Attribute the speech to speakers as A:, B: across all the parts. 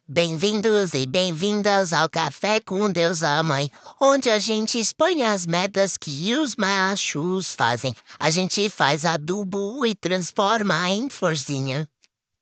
A: Bem-vindos e bem-vindas ao Café com Deus a Mãe, onde a gente expõe as merdas que os machos fazem. A gente faz adubo e transforma em florzinha.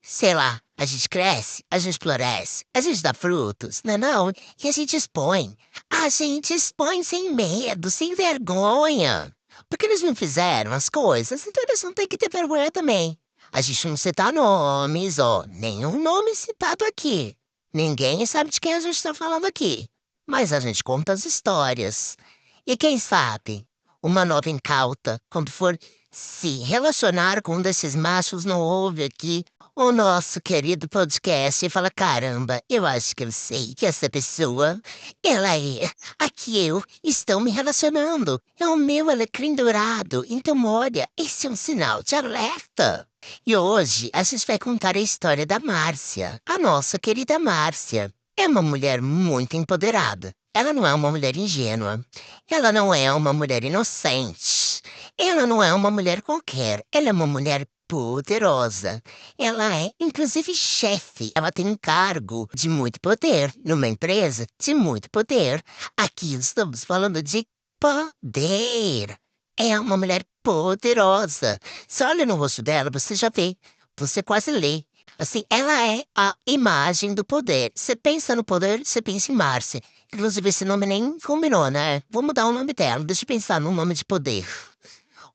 A: Sei lá, a gente cresce, a gente floresce, a gente dá frutos, não é não? E a gente expõe. A gente expõe sem medo, sem vergonha. Porque eles não fizeram as coisas, então eles não têm que ter vergonha também. A gente não cita nomes, ó, nenhum nome citado aqui. Ninguém sabe de quem a gente está falando aqui. Mas a gente conta as histórias. E quem sabe, uma nova incauta, quando for se relacionar com um desses machos, não ouve aqui o nosso querido podcast e fala: caramba, eu acho que eu sei que essa pessoa, ela é a que eu estou me relacionando. É o meu alecrim dourado. Então, olha, esse é um sinal de alerta. E hoje a gente vai contar a história da Márcia, a nossa querida Márcia. É uma mulher muito empoderada. Ela não é uma mulher ingênua. Ela não é uma mulher inocente. Ela não é uma mulher qualquer. Ela é uma mulher poderosa. Ela é, inclusive, chefe. Ela tem um cargo de muito poder numa empresa de muito poder. Aqui estamos falando de poder. É uma mulher poderosa. Você olha no rosto dela, você já vê. Você quase lê. Assim, ela é a imagem do poder. Você pensa no poder, você pensa em Márcia. Inclusive, esse nome nem combinou, né? Vou mudar o nome dela. Deixa eu pensar num nome de poder.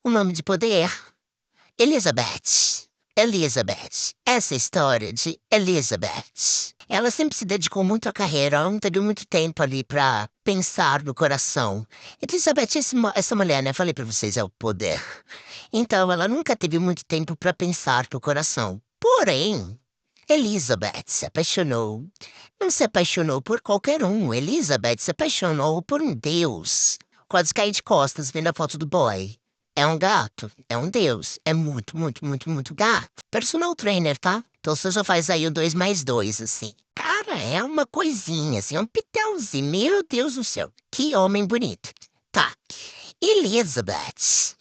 A: O nome de poder Elizabeth. Elizabeth. Essa história de Elizabeth. Ela sempre se dedicou muito à carreira, ela não teve muito tempo ali pra pensar no coração. Elizabeth, essa mulher, né? Falei pra vocês, é o poder. Então, ela nunca teve muito tempo pra pensar no coração. Porém, Elizabeth se apaixonou. Não se apaixonou por qualquer um. Elizabeth se apaixonou por um deus. Quase caí de costas vendo a foto do boy. É um gato, é um deus, é muito, muito, muito, muito gato. Personal trainer, tá? Então você já faz aí o 2 mais 2, assim. Cara, é uma coisinha, assim, é um pitelzinho. Meu Deus do céu, que homem bonito. Tá, Elizabeth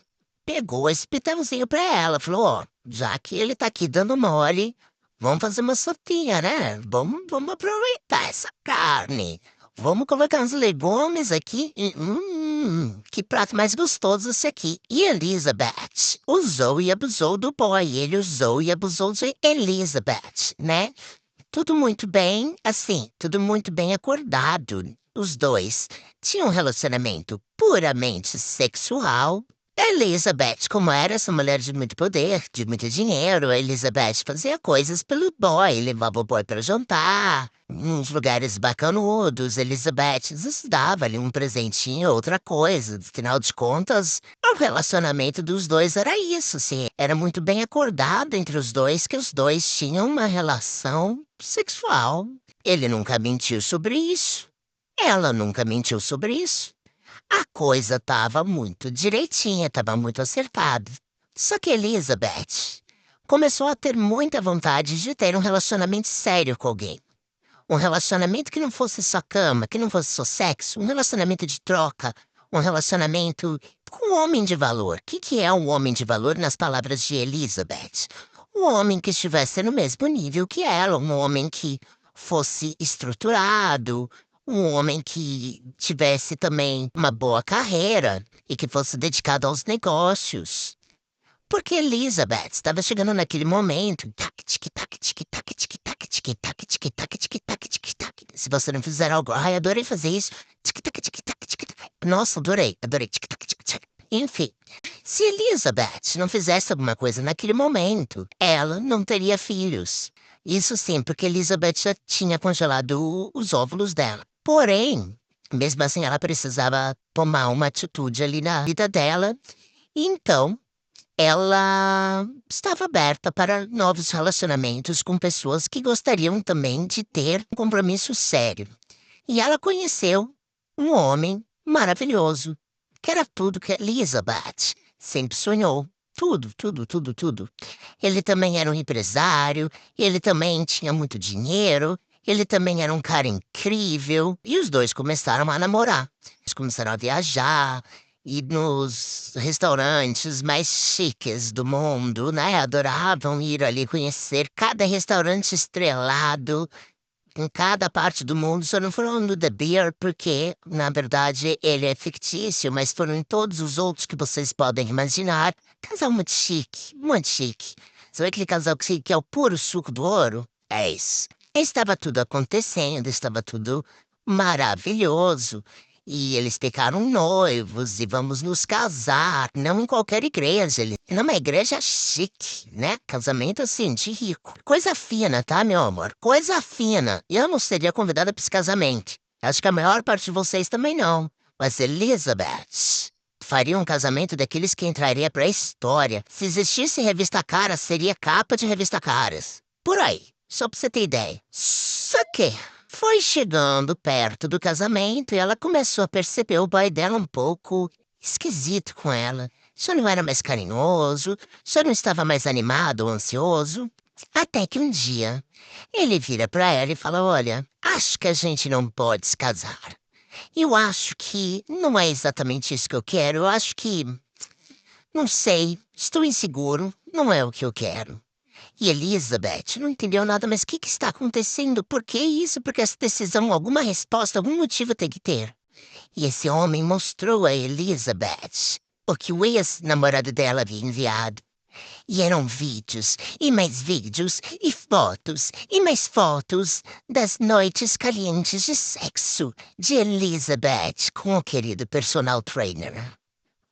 A: pegou esse pitelzinho pra ela, falou, ó, já que ele tá aqui dando mole, vamos fazer uma sopinha, né? Vamos aproveitar essa carne. Vamos colocar uns legumes aqui. Que prato mais gostoso esse aqui. E Elizabeth usou e abusou do boy. Ele usou e abusou de Elizabeth, né? Tudo muito bem, assim, tudo muito bem acordado. Os dois tinham um relacionamento puramente sexual. Elizabeth, como era essa mulher de muito poder, de muito dinheiro, Elizabeth fazia coisas pelo boy, levava o boy para jantar, uns lugares bacanudos. Elizabeth dava ali um presentinho, outra coisa. Afinal de contas, o relacionamento dos dois era isso, sim. Era muito bem acordado entre os dois que os dois tinham uma relação sexual. Ele nunca mentiu sobre isso. Ela nunca mentiu sobre isso. A coisa estava muito direitinha, estava muito acertada. Só que Elizabeth começou a ter muita vontade de ter um relacionamento sério com alguém. Um relacionamento que não fosse só cama, que não fosse só sexo, um relacionamento de troca, um relacionamento com um homem de valor. O que é um homem de valor nas palavras de Elizabeth? Um homem que estivesse no mesmo nível que ela, um homem que fosse estruturado, um homem que tivesse também uma boa carreira e que fosse dedicado aos negócios. Porque Elizabeth estava chegando naquele momento. Tac, tic, tac, tic, tac, tic, tac, tic, tac, tic, tac, tic, tac, tic, tac. Se você não fizer algo, ai, adorei fazer isso. Tic, tac, tic, tac, tic, tac. Nossa, adorei, adorei. Tic, tac, tic, tac. Enfim, se Elizabeth não fizesse alguma coisa naquele momento, ela não teria filhos. Isso sim, porque Elizabeth já tinha congelado os óvulos dela. Porém, mesmo assim, ela precisava tomar uma atitude ali na vida dela. Então, ela estava aberta para novos relacionamentos com pessoas que gostariam também de ter um compromisso sério. E ela conheceu um homem maravilhoso, que era tudo que Elizabeth sempre sonhou. Tudo, tudo, tudo, tudo. Ele também era um empresário, ele também tinha muito dinheiro, ele também era um cara incrível. E os dois começaram a namorar. Eles começaram a viajar, ir nos restaurantes mais chiques do mundo, né? Adoravam ir ali conhecer cada restaurante estrelado. em cada parte do mundo, só não foram no The Bear porque, na verdade, ele é fictício, mas foram em todos os outros que vocês podem imaginar. Casal muito chique, muito chique. Sabe aquele casal que é o puro suco do ouro? É isso. Estava tudo acontecendo, estava tudo maravilhoso. E eles ficaram noivos e vamos nos casar, não em qualquer igreja, numa igreja chique, né? Casamento assim, de rico. Coisa fina, tá, meu amor? Coisa fina. Eu não seria convidada para esse casamento. Acho que a maior parte de vocês também não. Mas Elizabeth faria um casamento daqueles que entraria pra história. Se existisse revista Caras, seria capa de revista Caras. Por aí, só pra você ter ideia. Só que foi chegando perto do casamento e ela começou a perceber o boy dela um pouco esquisito com ela. Só não era mais carinhoso, só não estava mais animado ou ansioso. Até que um dia ele vira pra ela e fala: Olha, acho que a gente não pode se casar. Eu acho que não é exatamente isso que eu quero. Eu acho que, não sei, estou inseguro, não é o que eu quero. E Elizabeth não entendeu nada, mas o que está acontecendo? Por que isso? Porque essa decisão, alguma resposta, algum motivo tem que ter. E esse homem mostrou a Elizabeth o que o ex-namorado dela havia enviado. E eram vídeos, e mais fotos das noites calientes de sexo de Elizabeth com o querido personal trainer.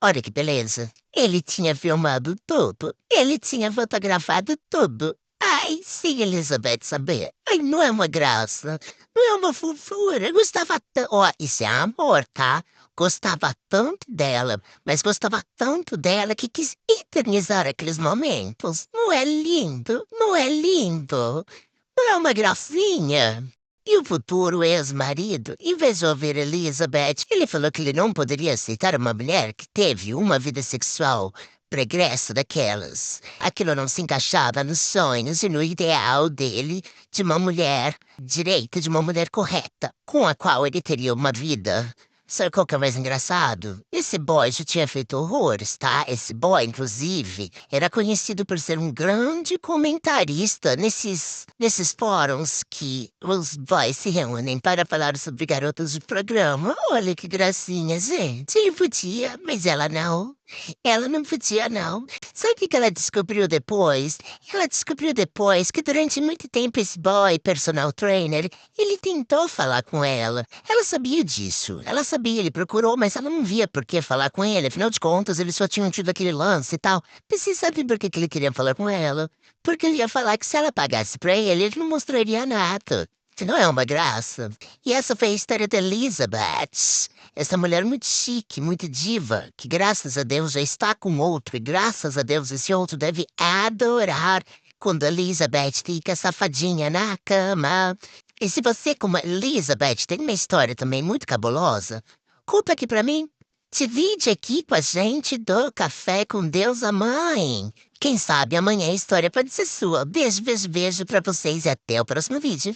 A: Olha que beleza. Ele tinha filmado tudo. Ele tinha fotografado tudo. Ai, sim, Elizabeth saber. Ai, não é uma graça. Não é uma fofura. Gostava tanto. Ó, isso é amor, tá? Gostava tanto dela, mas gostava tanto dela que quis eternizar aqueles momentos. Não é lindo? Não é lindo? Não é uma gracinha? E o futuro ex-marido, em vez de ouvir Elizabeth, ele falou que ele não poderia aceitar uma mulher que teve uma vida sexual pregressa daquelas. Aquilo não se encaixava nos sonhos e no ideal dele de uma mulher direita, de uma mulher correta, com a qual ele teria uma vida. Sabe qual que é o mais engraçado? Esse boy já tinha feito horrores, tá? Esse boy, inclusive, era conhecido por ser um grande comentarista nesses fóruns que os boys se reúnem para falar sobre garotas de programa. Olha que gracinha, gente. Ele podia, mas ela não. Ela não podia, não. Sabe o que ela descobriu depois? Ela descobriu depois que durante muito tempo esse boy, personal trainer, ele tentou falar com ela. Ela sabia disso. Ela sabia, ele procurou, mas ela não via por que falar com ele. Afinal de contas, eles só tinham tido aquele lance e tal. Mas você sabe por que ele queria falar com ela? Porque ele ia falar que se ela pagasse pra ele não mostraria nada. Se não é uma graça. E essa foi a história da Elizabeth. Essa mulher muito chique, muito diva, que graças a Deus já está com outro, e graças a Deus esse outro deve adorar quando a Elizabeth fica safadinha na cama. E se você, como a Elizabeth, tem uma história também muito cabulosa, conta aqui pra mim. Divide aqui com a gente do Café com Deus a Mãe. Quem sabe amanhã a história pode ser sua. Beijo, beijo, beijo pra vocês e até o próximo vídeo.